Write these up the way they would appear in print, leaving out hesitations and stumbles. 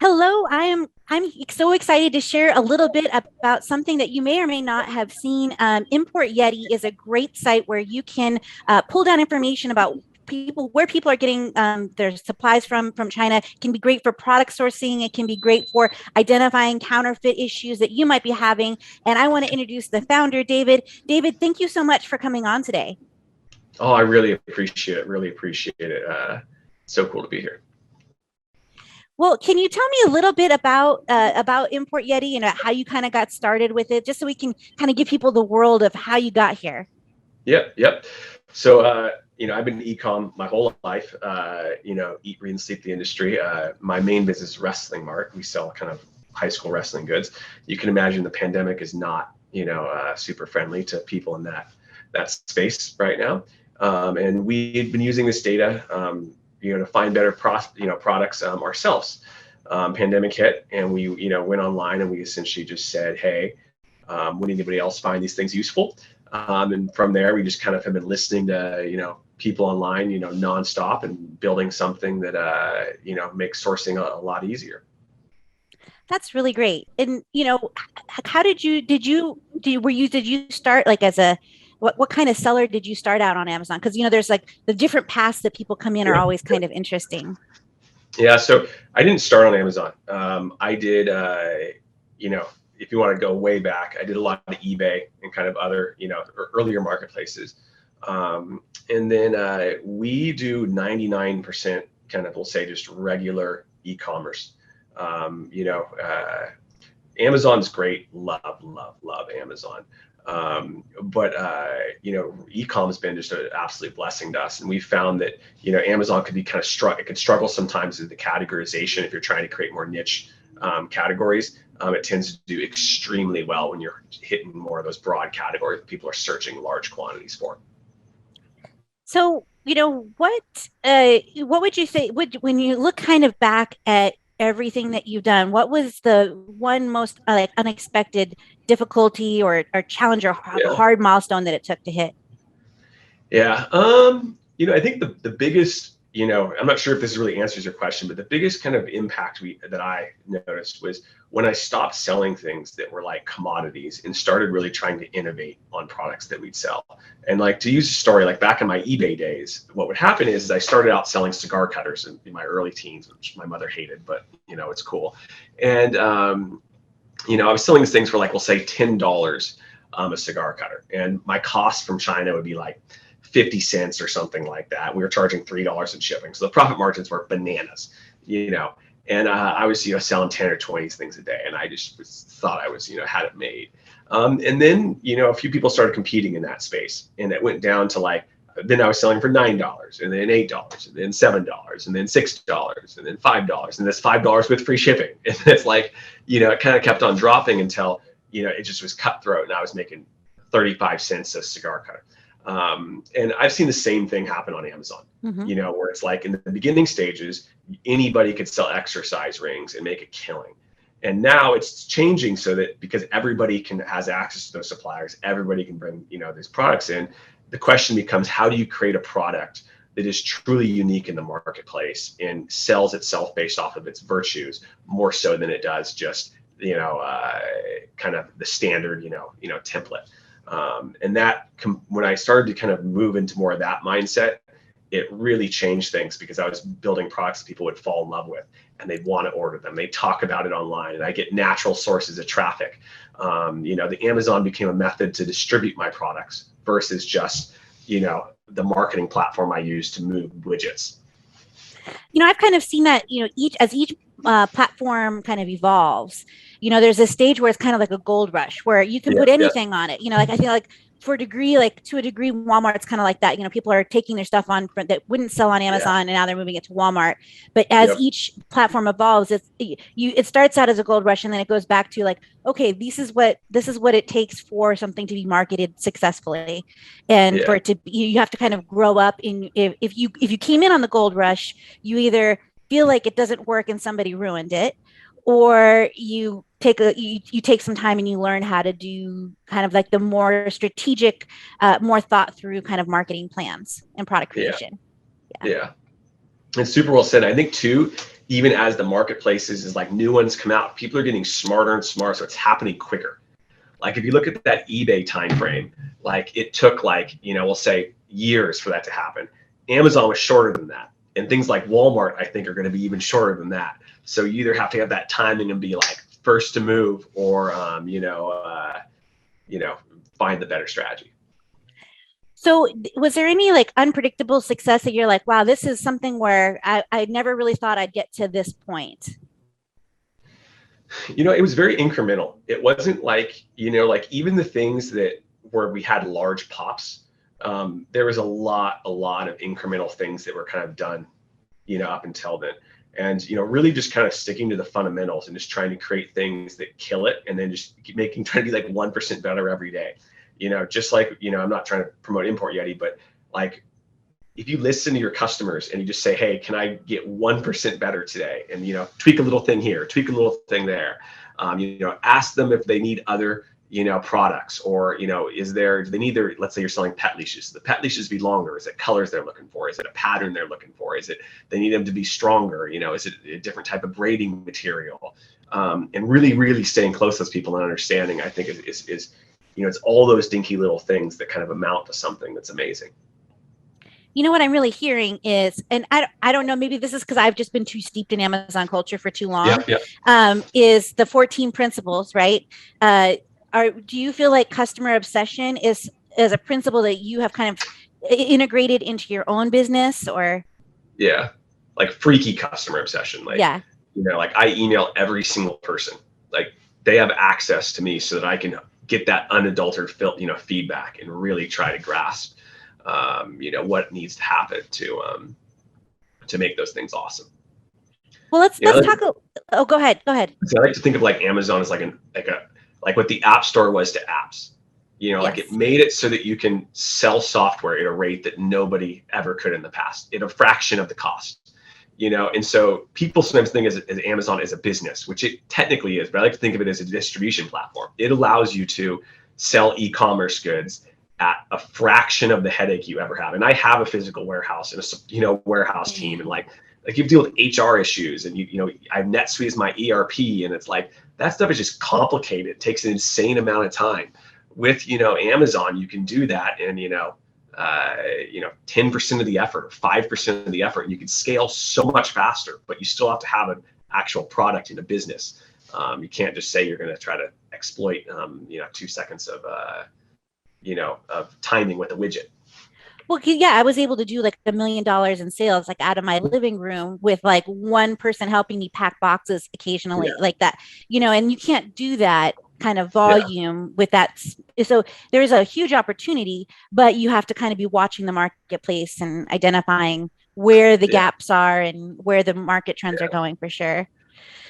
Hello, I'm so excited to share a little bit about something that you may or may not have seen. ImportYeti is a great site where you can pull down information about where people are getting their supplies from China. It can be great for product sourcing. It can be great for identifying counterfeit issues that you might be having. And I want to introduce the founder, David. David, thank you so much for coming on today. Oh, I really appreciate it. Really appreciate it. So cool to be here. Well, can you tell me a little bit about Import Yeti and how you kind of got started with it, just so we can kind of give people the world of how you got here? Yep, yep. So, I've been in e-com my whole life. Eat, read, and sleep the industry. My main business is WrestlingMart. We sell kind of high school wrestling goods. You can imagine the pandemic is not, super friendly to people in that space right now. And we've been using this data, to find better products ourselves. Pandemic hit, and we, went online and we essentially just said, hey, would anybody else find these things useful? And from there, we just kind of have been listening to, people online, nonstop and building something that, makes sourcing a lot easier. That's really great. And how did you start like as a what kind of seller did you start out on Amazon? Because there's like the different paths that people come in are always kind of interesting. Yeah, so I didn't start on Amazon. I did, if you want to go way back, I did a lot of eBay and kind of other, earlier marketplaces. And then we do 99% kind of, we'll say, just regular e-commerce. Um, you know, uh, Amazon's great. Love, love, love Amazon. But e-com has been just an absolute blessing to us, and we found that Amazon could be kind of it could struggle sometimes with the categorization if you're trying to create more niche categories. It tends to do extremely well when you're hitting more of those broad categories that people are searching large quantities for. So, what would you say when you look kind of back at everything that you've done, what was the one most like unexpected difficulty or challenge or Yeah. hard milestone that it took to hit? Yeah. I think the biggest, I'm not sure if this really answers your question, but the biggest kind of impact that I noticed was when I stopped selling things that were like commodities and started really trying to innovate on products that we'd sell. And like, to use a story, like back in my eBay days, what would happen is I started out selling cigar cutters in my early teens, which my mother hated, but it's cool. And I was selling these things for, like, we'll say $10 a cigar cutter, and my cost from China would be like 50 cents or something like that. We were charging $3 in shipping, so the profit margins were bananas, And I was selling 10 or 20 things a day, and I just thought I was had it made. And then a few people started competing in that space, and it went down to like, then I was selling for $9, and then $8, and then $7, and then $6, and then $5, and this $5 with free shipping. And it's like, it kind of kept on dropping until it just was cutthroat, and I was making 35 cents a cigar cutter. And I've seen the same thing happen on Amazon. Mm-hmm. Where it's like in the beginning stages, anybody could sell exercise rings and make a killing. And now it's changing so that because everybody has access to those suppliers, everybody can bring these products in. The question becomes, how do you create a product that is truly unique in the marketplace and sells itself based off of its virtues more so than it does just kind of the standard template. And that when I started to kind of move into more of that mindset, it really changed things because I was building products that people would fall in love with and they'd want to order them. They talk about it online, and I get natural sources of traffic. The Amazon became a method to distribute my products versus just, the marketing platform I use to move widgets. I've kind of seen that, each platform kind of evolves, there's a stage where it's kind of like a gold rush where you can Yeah, put yeah, anything on it. Like I feel like to a degree, Walmart's kind of like that. People are taking their stuff on that wouldn't sell on yeah, Amazon and now they're moving it to Walmart. But as yep, each platform evolves, it starts out as a gold rush and then it goes back to like, okay, this is what it takes for something to be marketed successfully. And yeah, for it to be, you have to kind of grow up in if you came in on the gold rush, you either feel like it doesn't work and somebody ruined it, or you take some time and you learn how to do kind of like the more strategic, more thought through kind of marketing plans and product yeah, creation. Yeah. yeah. It's super well said. I think too, even as the marketplaces is like new ones come out, people are getting smarter and smarter, so it's happening quicker. Like if you look at that eBay time frame, like it took like, we'll say years for that to happen. Amazon was shorter than that. And things like Walmart, I think, are going to be even shorter than that. So you either have to have that timing and be like first to move, or find the better strategy. So was there any like unpredictable success that you're like, wow, this is something where I never really thought I'd get to this point? It was very incremental. It wasn't like, like even the things that where we had large pops, there was a lot of incremental things that were kind of done, up until then. And, really just kind of sticking to the fundamentals and just trying to create things that kill it. And then just trying to be like 1% better every day. Just like, I'm not trying to promote ImportYeti, but like, if you listen to your customers and you just say, hey, can I get 1% better today? And, tweak a little thing here, tweak a little thing there. Ask them if they need other, products, or, do they need their, let's say you're selling pet leashes. The pet leashes be longer. Is it colors they're looking for? Is it a pattern they're looking for? Is it, they need them to be stronger? Is it a different type of braiding material? And really, really staying close to those people and understanding, I think is it's all those dinky little things that kind of amount to something that's amazing. What I'm really hearing is, and I don't know, maybe this is because I've just been too steeped in Amazon culture for too long, is the 14 principles, right? Do you feel like customer obsession is a principle that you have kind of integrated into your own business, or? Yeah, like freaky customer obsession. Like, yeah. Like I email every single person. Like they have access to me so that I can get that unadulterated feedback and really try to grasp what needs to happen to make those things awesome. Well, let's talk. Oh, go ahead. So I like to think of like Amazon as like what the App Store was to apps. Like it made it so that you can sell software at a rate that nobody ever could in the past, at a fraction of the cost. And so people sometimes think as Amazon as a business, which it technically is, but I like to think of it as a distribution platform. It allows you to sell e-commerce goods at a fraction of the headache you ever have. And I have a physical warehouse and a warehouse team, and like you deal with HR issues, and I have NetSuite as my ERP, and it's like that stuff is just complicated. It takes an insane amount of time. With Amazon, you can do that in 10% of the effort, or 5% of the effort, and you can scale so much faster. But you still have to have an actual product in a business. You can't just say you're going to try to exploit 2 seconds of timing with a widget. Well, yeah, I was able to do like $1 million in sales, like out of my living room, with like one person helping me pack boxes occasionally, like that, and you can't do that kind of volume with that. So there's a huge opportunity, but you have to kind of be watching the marketplace and identifying where the gaps are and where the market trends are going, for sure.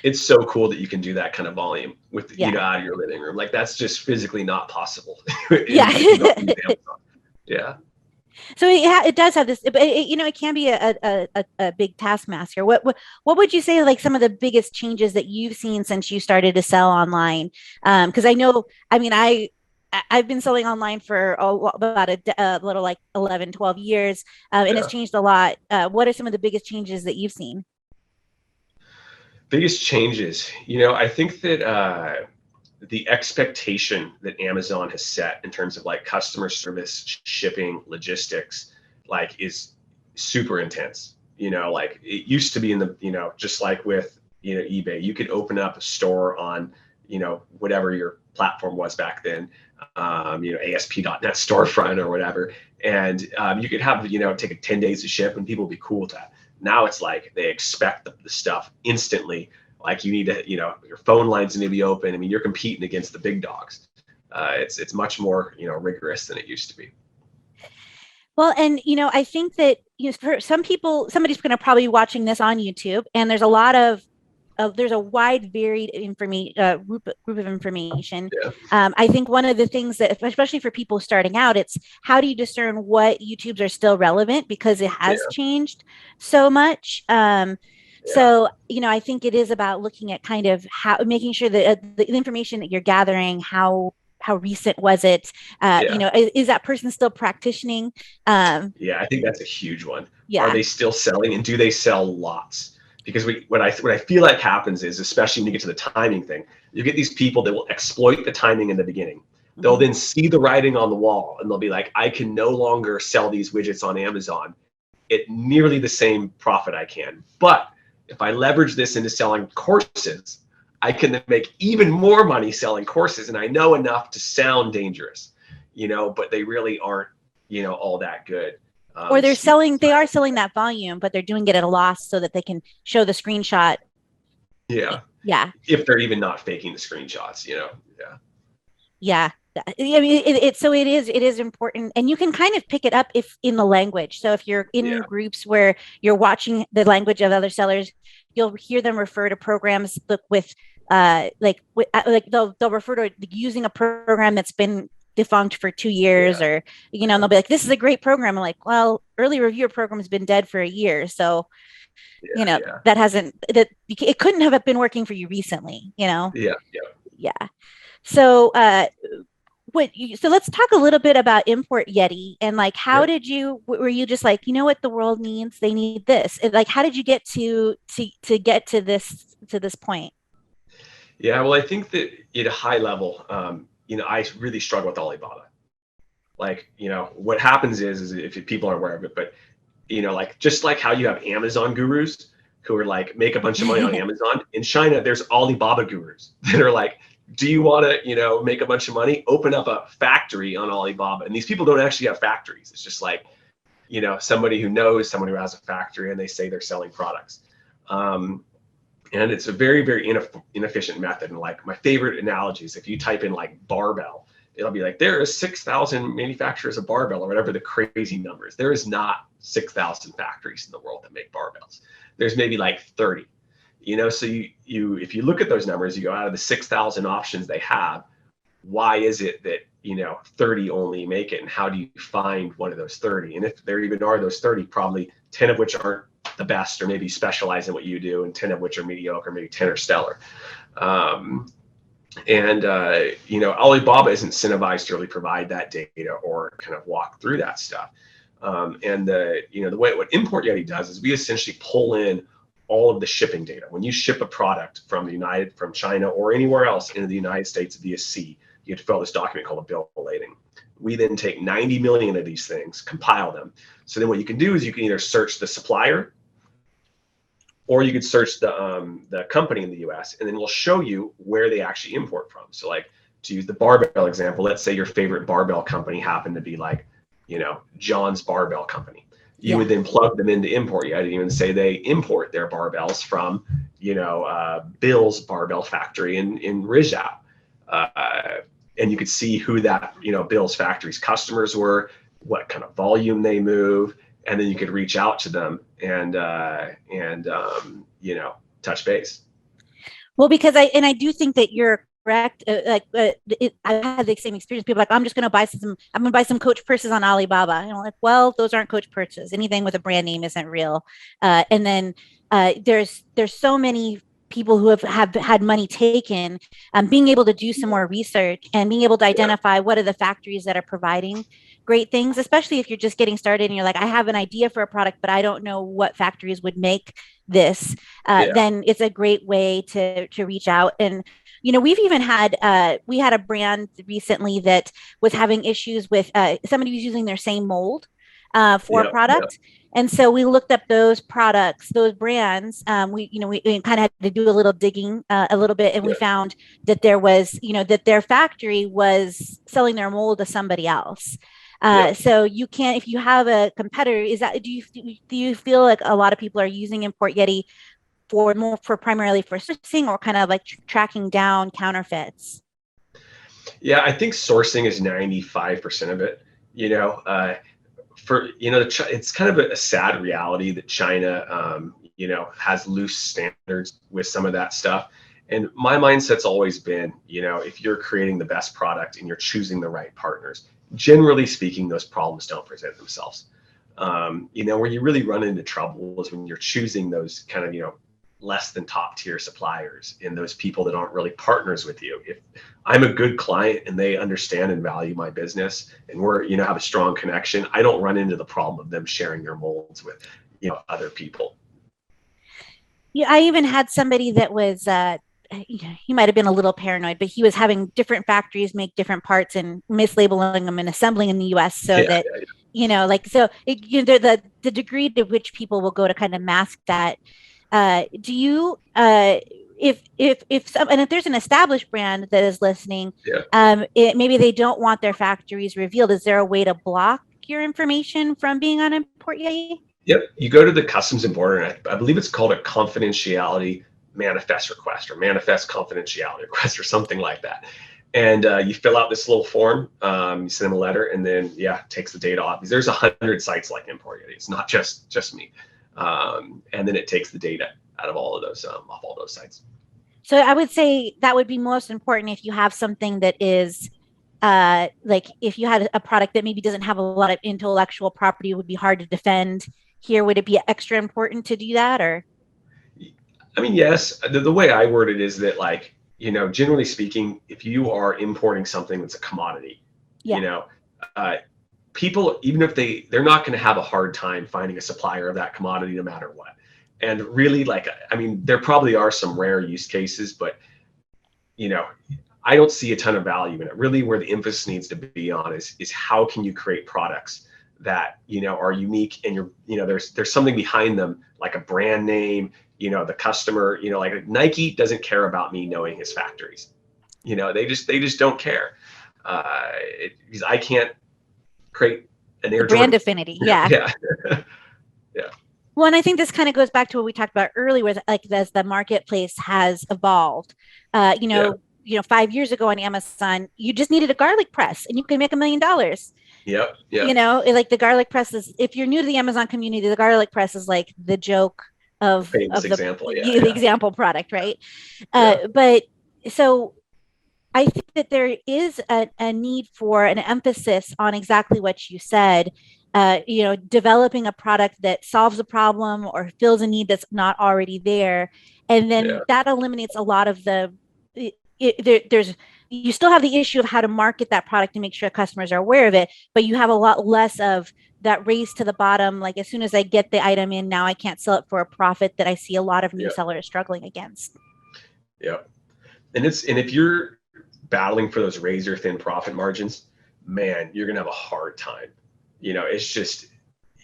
It's so cool that you can do that kind of volume with out of your living room. Like that's just physically not possible. Yeah. So it does have this, it can be a big taskmaster. What would you say, like some of the biggest changes that you've seen since you started to sell online? Because I've been selling online for about a little like 11, 12 years, and it's changed a lot. What are some of the biggest changes that you've seen? Biggest changes, I think that the expectation that Amazon has set in terms of like customer service, shipping, logistics, like is super intense. Like it used to be in the, just like with, eBay, you could open up a store on, whatever your platform was back then, ASP.NET storefront or whatever. And you could have, take 10 days to ship and people would be cool with that. Now it's like they expect the stuff instantly. Like you need to, your phone lines need to be open. I mean, you're competing against the big dogs. It's much more, rigorous than it used to be. Well, and I think that for some people, somebody's going to probably be watching this on YouTube, and there's a lot of there's a wide, varied group of information. I think one of the things that, especially for people starting out, it's how do you discern what YouTubes are still relevant, because it has changed so much. So, I think it is about looking at kind of how, making sure that the information that you're gathering, how recent was it? Is that person still practicing? I think that's a huge one. Are they still selling, and do they sell lots? because what I feel like happens is, especially when you get to the timing thing, you get these people that will exploit the timing in the beginning. They'll then see the writing on the wall and they'll be like, I can no longer sell these widgets on Amazon at nearly the same profit I can. But if I leverage this into selling courses, I can then make even more money selling courses. And I know enough to sound dangerous, but they really aren't, all that good. Or they are selling that volume, but they're doing it at a loss so that they can show the screenshot. Yeah. Yeah. If they're even not faking the screenshots, Yeah. Yeah. I mean, it is important, and you can kind of pick it up if in the language. So if you're in groups where you're watching the language of other sellers, you'll hear them refer to programs with they'll refer to using a program that's been defunct for 2 years, or and they'll be like, this is a great program. I'm like, well, early reviewer program has been dead for a year, so that it couldn't have been working for you recently. Yeah. So so let's talk a little bit about ImportYeti, and like, how did you, were you just like, what the world needs, they need this, and like, how did you get to get to this point? Yeah, well, I think that at a high level, I really struggle with Alibaba. Like, what happens is if people aren't aware of it, but like, just like how you have Amazon gurus who are like, make a bunch of money on Amazon, in China there's Alibaba gurus that are like, do you want to, make a bunch of money? Open up a factory on Alibaba. And these people don't actually have factories. It's just like, somebody who knows someone who has a factory, and they say they're selling products. And it's a very, very inefficient method. And like, my favorite analogy is if you type in like barbell, it'll be like, there are 6,000 manufacturers of barbell, or whatever the crazy numbers. There is not 6,000 factories in the world that make barbells. There's maybe like 30. So you if you look at those numbers, you go, out of the 6,000 options they have, why is it that 30 only make it, and how do you find one of those 30? And if there even are those 30, probably 10 of which aren't the best, or maybe specialize in what you do, and 10 of which are mediocre, maybe 10 are stellar. Alibaba isn't incentivized to really provide that data or kind of walk through that stuff. And the way what ImportYeti does is we essentially pull in all of the shipping data. When you ship a product from China or anywhere else into the United States via sea, you have to fill out this document called a bill of lading. We then take 90 million of these things, compile them. So then what you can do is you can either search the supplier, or you could search the company in the US, and then we'll show you where they actually import from. So like, to use the barbell example, let's say your favorite barbell company happened to be like, John's Barbell Company. You would then plug them into ImportYeti and say they import their barbells from, Bill's Barbell Factory in Rizhao. And you could see who that, Bill's factory's customers were, what kind of volume they move, and then you could reach out to them and touch base. Well, because I do think that you're correct. I had the same experience. People are like, I'm going to buy some Coach purses on Alibaba. And I'm like, well, those aren't Coach purses. Anything with a brand name isn't real. And then there's so many people who have had money taken, being able to do some more research and being able to identify what are the factories that are providing great things, especially if you're just getting started and you're like, I have an idea for a product, but I don't know what factories would make this. Then it's a great way to reach out. And we've even had we had a brand recently that was having issues with somebody who's using their same mold for a product. And so we looked up those products, those brands. We kind of had to do a little digging a little bit, and we found that there was, that their factory was selling their mold to somebody else. So you can't, if you have a competitor, do you feel like a lot of people are using ImportYeti for primarily for sourcing, or kind of like tracking down counterfeits? Yeah, I think sourcing is 95% of it. It's kind of a sad reality that China, has loose standards with some of that stuff. And my mindset's always been, if you're creating the best product and you're choosing the right partners, generally speaking, those problems don't present themselves. Where you really run into trouble is when you're choosing those kind of, less than top tier suppliers and those people that aren't really partners with you. If I'm a good client and they understand and value my business, and we're, have a strong connection, I don't run into the problem of them sharing their molds with, other people. Yeah, I even had somebody that was he might have been a little paranoid, but he was having different factories make different parts and mislabeling them and assembling in the US so Yeah, that, like, so the degree to which people will go to kind of mask that. Do you if some, and if there's an established brand that is listening, yeah. maybe they don't want their factories revealed. Is there a way to block your information from being on Import Yeti? Yep. You go to the customs and border, and I believe it's called a confidentiality manifest request or manifest confidentiality request or something like that. And you fill out this little form, you send them a letter, and then it takes the data off. There's 100 sites like ImportYeti. It's not just me. And then it takes the data out of all of those off all those sites. So I would say that would be most important if you have something that is like if you had a product that maybe doesn't have a lot of intellectual property, it would be hard to defend. Here, would it be extra important to do that, or? I mean, yes. The way I word it is that, like, generally speaking, if you are importing something that's a commodity, Yeah. People, even if they're not going to have a hard time finding a supplier of that commodity no matter what. And really, like, I mean, there probably are some rare use cases, but I don't see a ton of value in it. Really, where the emphasis needs to be on is how can you create products that are unique, and there's something behind them, like a brand name, the customer, like Nike doesn't care about me knowing his factories. They just don't care. Because I can't create an Air Brand Jordan. affinity. Yeah. Yeah. Yeah. Well, and I think this kind of goes back to what we talked about earlier, with like as the marketplace has evolved. Uh, you know, Yeah. 5 years ago on Amazon, you just needed a garlic press and you could make $1 million. Yep. Yep. Like the garlic press is, if you're new to the Amazon community, the garlic press is like the joke Famous of example. Yeah. the Yeah. example product, right? Yeah. But so I think that there is a need for an emphasis on exactly what you said. Developing a product that solves a problem or fills a need that's not already there, and then Yeah. that eliminates a lot of there's you still have the issue of how to market that product and make sure customers are aware of it, but you have a lot less of that race to the bottom. Like, as soon as I get the item in, now I can't sell it for a profit, that I see a lot of new Yeah. sellers struggling against. Yeah. And if you're battling for those razor thin profit margins, man, you're gonna have a hard time. It's just,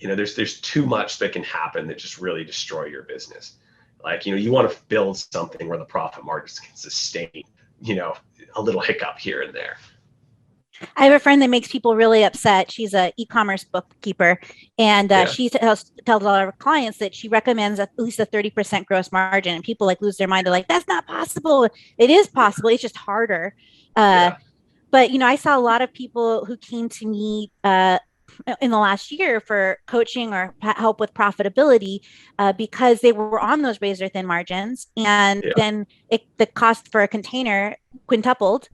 there's too much that can happen that just really destroy your business. Like, you want to build something where the profit margins can sustain, a little hiccup here and there. I have a friend that makes people really upset. She's a e-commerce bookkeeper, and she tells all of her clients that she recommends at least a 30% gross margin. And people like lose their mind. They're like, "That's not possible." It is possible. It's just harder. Yeah. But I saw a lot of people who came to me in the last year for coaching or help with profitability because they were on those razor thin margins, and then the cost for a container quintupled,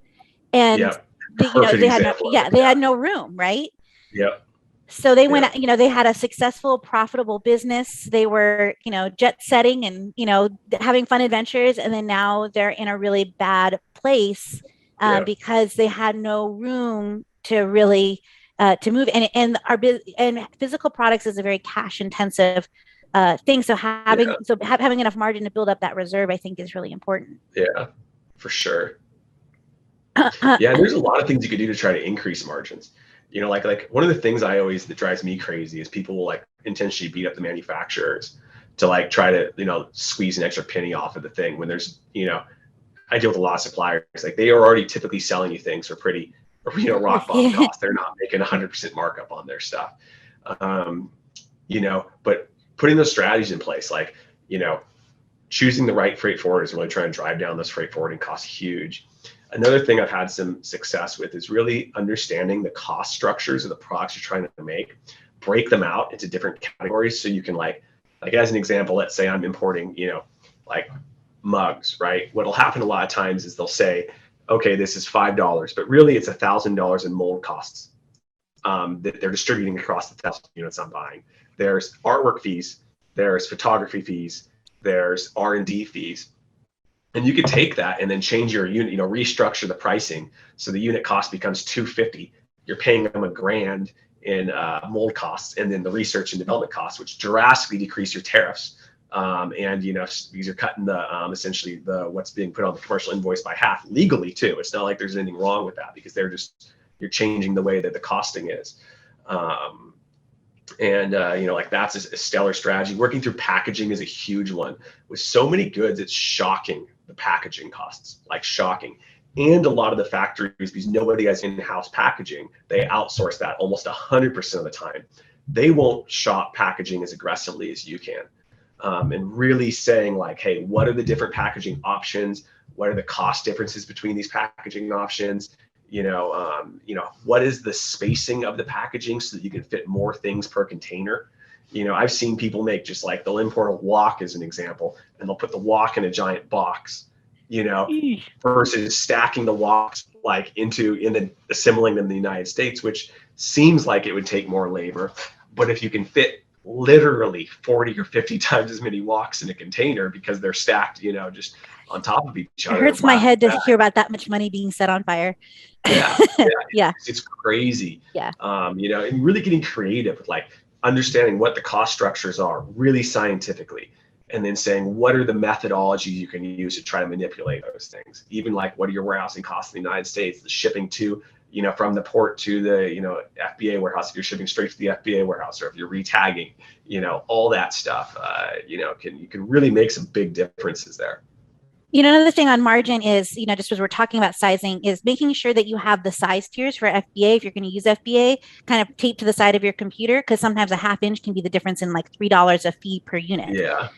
and Yeah. Perfect they had example. they had no room, right? Yeah. So they went, they had a successful, profitable business. They were, jet setting and, having fun adventures. And then now they're in a really bad place because they had no room to really to move. And physical products is a very cash intensive thing. So having enough margin to build up that reserve, I think, is really important. Yeah, for sure. Yeah, and there's a lot of things you could do to try to increase margins. Like one of the things that drives me crazy is people will like intentionally beat up the manufacturers to like try to squeeze an extra penny off of the thing when there's I deal with a lot of suppliers, like they are already typically selling you things for pretty rock bottom cost. They're not making 100% markup on their stuff. But putting those strategies in place, like choosing the right freight forwarders, really trying to drive down those freight forwarding costs, huge. Another thing I've had some success with is really understanding the cost structures of the products you're trying to make, break them out into different categories. So you can like as an example, let's say I'm importing, like mugs, right? What'll happen a lot of times is they'll say, okay, this is $5, but really it's $1,000 in mold costs that they're distributing across the 1,000 units I'm buying. There's artwork fees, there's photography fees, there's R&D fees. And you could take that and then change your unit, restructure the pricing. So the unit cost becomes $250. You're paying them $1,000 in mold costs, and then the research and development costs, which drastically decrease your tariffs And these are cutting the essentially what's being put on the commercial invoice by half legally too. It's not like there's anything wrong with that, because you're changing the way that the costing is. Like that's a stellar strategy. Working through packaging is a huge one. With so many goods, it's shocking, the packaging costs, like shocking. And a lot of the factories, because nobody has in-house packaging, they outsource that almost 100% of the time. They won't shop packaging as aggressively as you can. And really saying like, hey, what are the different packaging options? What are the cost differences between these packaging options? What is the spacing of the packaging so that you can fit more things per container? I've seen people make just like, they'll import a wok as an example, and they'll put the wok in a giant box, versus stacking the woks like assembling them in the United States, which seems like it would take more labor. But if you can fit literally 40 or 50 times as many woks in a container because they're stacked, just on top of each other. It hurts my head to hear about that much money being set on fire. Yeah. Yeah. It's crazy. Yeah. And really getting creative with like understanding what the cost structures are really scientifically, and then saying what are the methodologies you can use to try to manipulate those things. Even like, what are your warehousing costs in the United States, the shipping to, from the port to the, FBA warehouse, if you're shipping straight to the FBA warehouse, or if you're retagging, all that stuff, you can really make some big differences there. Another thing on margin is, just as we're talking about sizing, is making sure that you have the size tiers for FBA. If you're going to use FBA, kind of taped to the side of your computer, because sometimes a half inch can be the difference in like $3 a fee per unit. Yeah.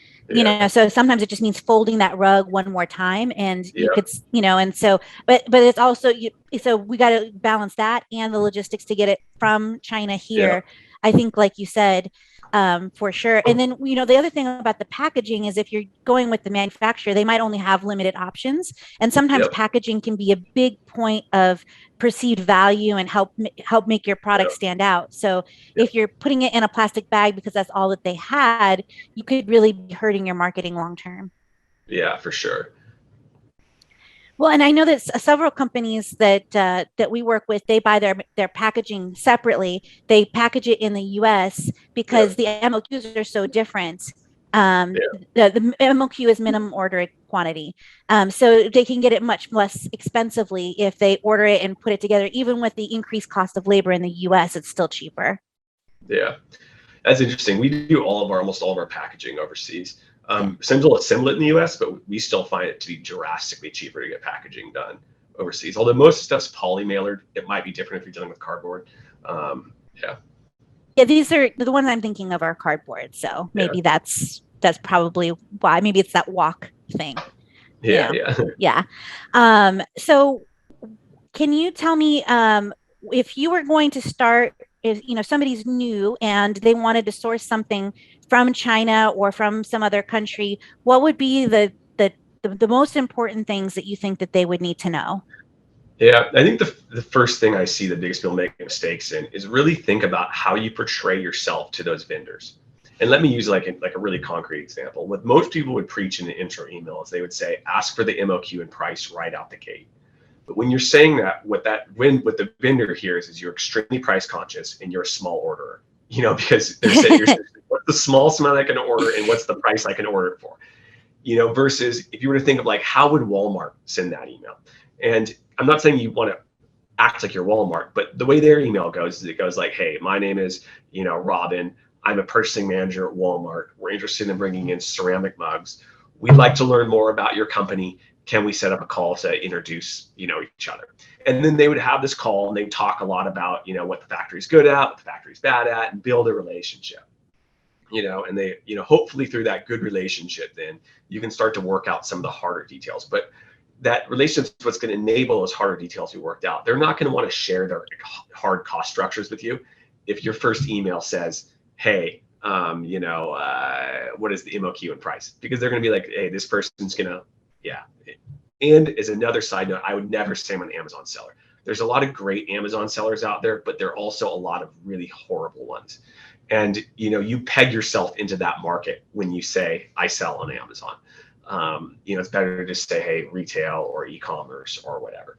So sometimes it just means folding that rug one more time, and you could, and so, but it's also, so we got to balance that and the logistics to get it from China here. I think, like you said, for sure. And then, the other thing about the packaging is, if you're going with the manufacturer, they might only have limited options. And sometimes packaging can be a big point of perceived value and help make your product stand out. So if you're putting it in a plastic bag because that's all that they had, you could really be hurting your marketing long term. Yeah, for sure. Well, and I know that several companies that we work with, they buy their packaging separately. They package it in the U.S. because the MOQs are so different. The MOQ is minimum order quantity, so they can get it much less expensively if they order it and put it together. Even with the increased cost of labor in the U.S., it's still cheaper. Yeah, that's interesting. We do almost all of our packaging overseas. Some will assemble it in the US, but we still find it to be drastically cheaper to get packaging done overseas. Although most stuff's poly-mailered, it might be different if you're dealing with cardboard. Yeah, these are the ones I'm thinking of are cardboard. So maybe that's probably why. Maybe it's that wok thing. Yeah. So can you tell me, if you were going to start, if somebody's new and they wanted to source something from China or from some other country, what would be the most important things that you think that they would need to know? Yeah, I think the first thing I see the biggest people make mistakes in is really think about how you portray yourself to those vendors. And let me use like a really concrete example. What most people would preach in the intro email is they would say, ask for the MOQ and price right out the gate. But when you're saying that, what the vendor hears is you're extremely price conscious and you're a small orderer, because they're saying, what's the smallest amount I can order and what's the price I can order it for, versus if you were to think of like, how would Walmart send that email? And I'm not saying you want to act like you're Walmart, but the way their email goes is it goes like, hey, my name is, Robin. I'm a purchasing manager at Walmart. We're interested in bringing in ceramic mugs. We'd like to learn more about your company. Can we set up a call to introduce, each other? And then they would have this call and they talk a lot about, what the factory's good at, what the factory's bad at, and build a relationship. And they, hopefully through that good relationship, then you can start to work out some of the harder details. But that relationship is what's going to enable those harder details to be worked out. They're not going to want to share their hard cost structures with you if your first email says, hey, what is the MOQ and price? Because they're going to be like, hey, this person's going to, And as another side note, I would never say I'm an Amazon seller. There's a lot of great Amazon sellers out there, but there are also a lot of really horrible ones. And, you peg yourself into that market when you say, I sell on Amazon. It's better to just say, hey, retail or e-commerce or whatever.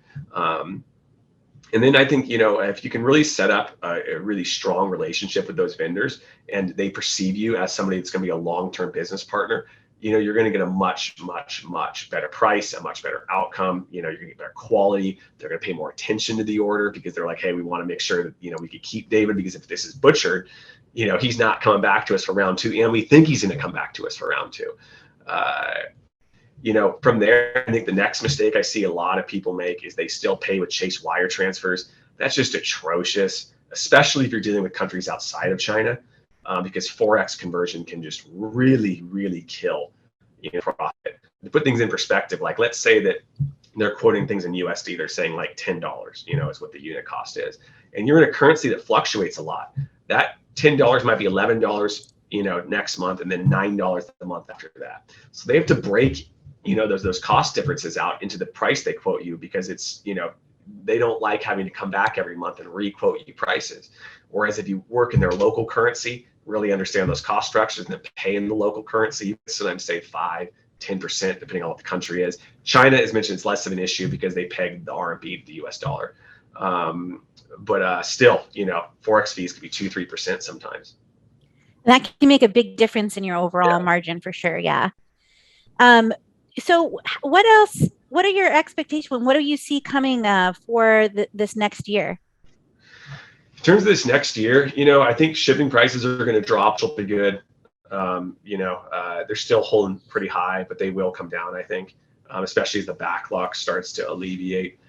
And then I think, if you can really set up a really strong relationship with those vendors and they perceive you as somebody that's going to be a long-term business partner, you're going to get a much, much, much better price, a much better outcome. You're going to get better quality. They're going to pay more attention to the order because they're like, hey, we want to make sure that, we could keep David, because if this is butchered, he's not coming back to us for round two. And we think he's going to come back to us for round two. From there, I think the next mistake I see a lot of people make is they still pay with Chase wire transfers. That's just atrocious, especially if you're dealing with countries outside of China, because Forex conversion can just really, really kill profit. To put things in perspective, like let's say that they're quoting things in USD, they're saying like $10, is what the unit cost is. And you're in a currency that fluctuates a lot. That $10 might be $11, next month, and then $9 the month after that. So they have to break those cost differences out into the price they quote you, because it's, they don't like having to come back every month and re-quote you prices. Whereas if you work in their local currency, really understand those cost structures, and then pay in the local currency, you can sometimes save 5-10%, depending on what the country is. China, as mentioned, it's less of an issue because they peg the RMB to the US dollar. But still, Forex fees could be 2-3% sometimes. That can make a big difference in your overall margin for sure. Yeah. So what else? What are your expectations? What do you see coming for this next year? In terms of this next year, I think shipping prices are going to drop pretty good. They're still holding pretty high, but they will come down, I think, especially as the backlog starts to alleviate.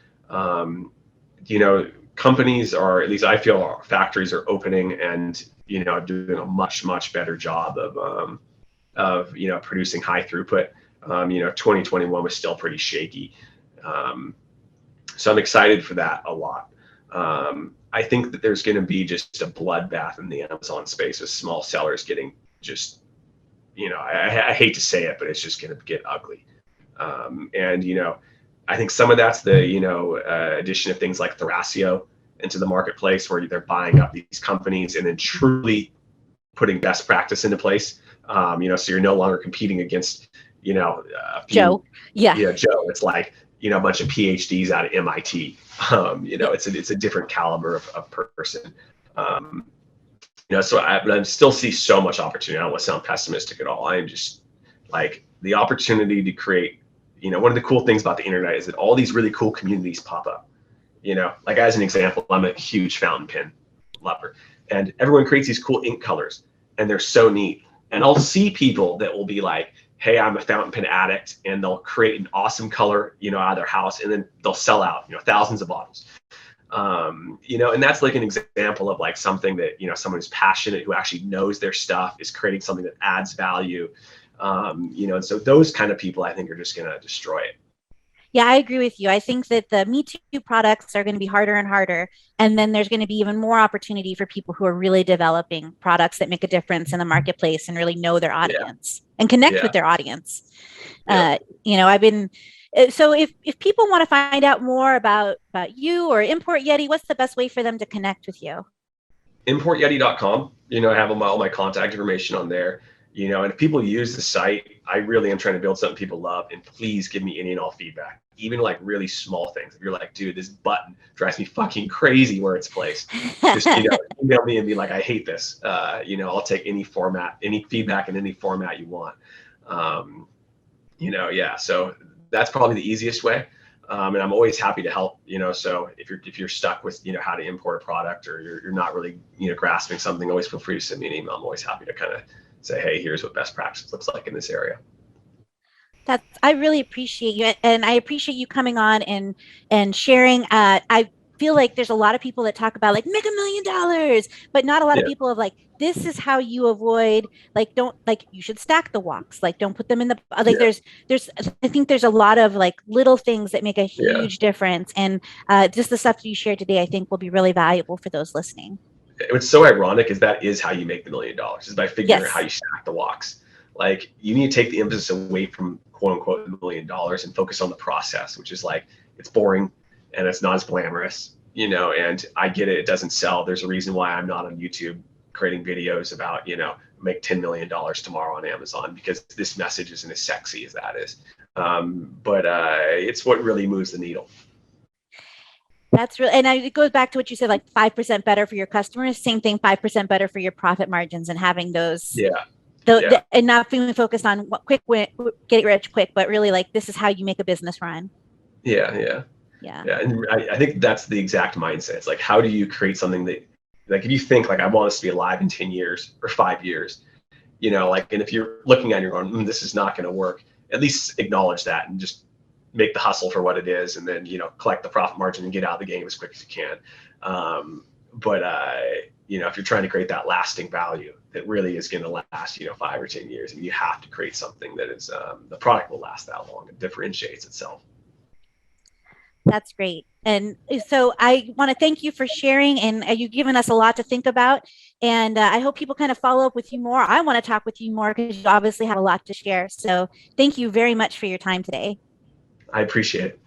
Companies are, at least I feel, factories are opening and, doing a much, much better job of producing high throughput. 2021 was still pretty shaky. So I'm excited for that a lot. I think that there's going to be just a bloodbath in the Amazon space with small sellers getting just, I hate to say it, but it's just going to get ugly. And, I think some of that's the, addition of things like Thrasio into the marketplace, where they're buying up these companies and then truly putting best practice into place. So you're no longer competing against, Joe. Yeah. Joe. It's like, a bunch of PhDs out of MIT. It's a different caliber of person. So I still see so much opportunity. I don't want to sound pessimistic at all. I am just like, the opportunity to create, one of the cool things about the internet is that all these really cool communities pop up. Like as an example, I'm a huge fountain pen lover, and everyone creates these cool ink colors, and they're so neat. And I'll see people that will be like, hey, I'm a fountain pen addict, and they'll create an awesome color, out of their house, and then they'll sell out, thousands of bottles. And that's like an example of like something that, someone who's passionate, who actually knows their stuff, is creating something that adds value. And so those kind of people, I think, are just going to destroy it. Yeah, I agree with you. I think that the Me Too products are going to be harder and harder. And then there's going to be even more opportunity for people who are really developing products that make a difference in the marketplace and really know their audience and connect with their audience. I've been, so if people want to find out more about you or ImportYeti, what's the best way for them to connect with you? ImportYeti.com. I have all my contact information on there. And if people use the site, I really am trying to build something people love. And please give me any and all feedback, even like really small things. If you're like, dude, this button drives me fucking crazy where it's placed, just email me and be like, I hate this. I'll take any format, any feedback in any format you want. So that's probably the easiest way. And I'm always happy to help. So if you're stuck with how to import a product, or you're not really grasping something, always feel free to send me an email. I'm always happy to kind of say, hey, here's what best practice looks like in this area. I really appreciate you, and I appreciate you coming on and sharing. I feel like there's a lot of people that talk about like make $1 million, but not a lot of people have like, this is how you avoid, like, don't, like, you should stack the walks, like, don't put them in the, like, there's I think there's a lot of like little things that make a huge difference, and just the stuff that you shared today, I think will be really valuable for those listening. What's so ironic is that is how you make the $1 million, is by figuring out how you stack the walks. Like, you need to take the emphasis away from quote unquote $1 million and focus on the process, which is like, it's boring and it's not as glamorous, and I get it. It doesn't sell. There's a reason why I'm not on YouTube creating videos about, make $10 million tomorrow on Amazon, because this message isn't as sexy as that is. But it's what really moves the needle. That's real. And it goes back to what you said, like 5% better for your customers, same thing, 5% better for your profit margins, and having those, Yeah. Yeah. and not being focused on what quick win, get rich quick, but really like, this is how you make a business run. Yeah. Yeah. Yeah. Yeah. And I think that's the exact mindset. It's like, how do you create something that, like, if you think like, I want this to be alive in 10 years or 5 years, like, and if you're looking at your own, this is not going to work, at least acknowledge that and just make the hustle for what it is, and then, collect the profit margin and get out of the game as quick as you can. But if you're trying to create that lasting value that really is going to last, 5 or 10 years, and you have to create something that is, the product will last that long and differentiates itself. That's great. And so I want to thank you for sharing, and you've given us a lot to think about. And I hope people kind of follow up with you more. I want to talk with you more because you obviously have a lot to share. So thank you very much for your time today. I appreciate it.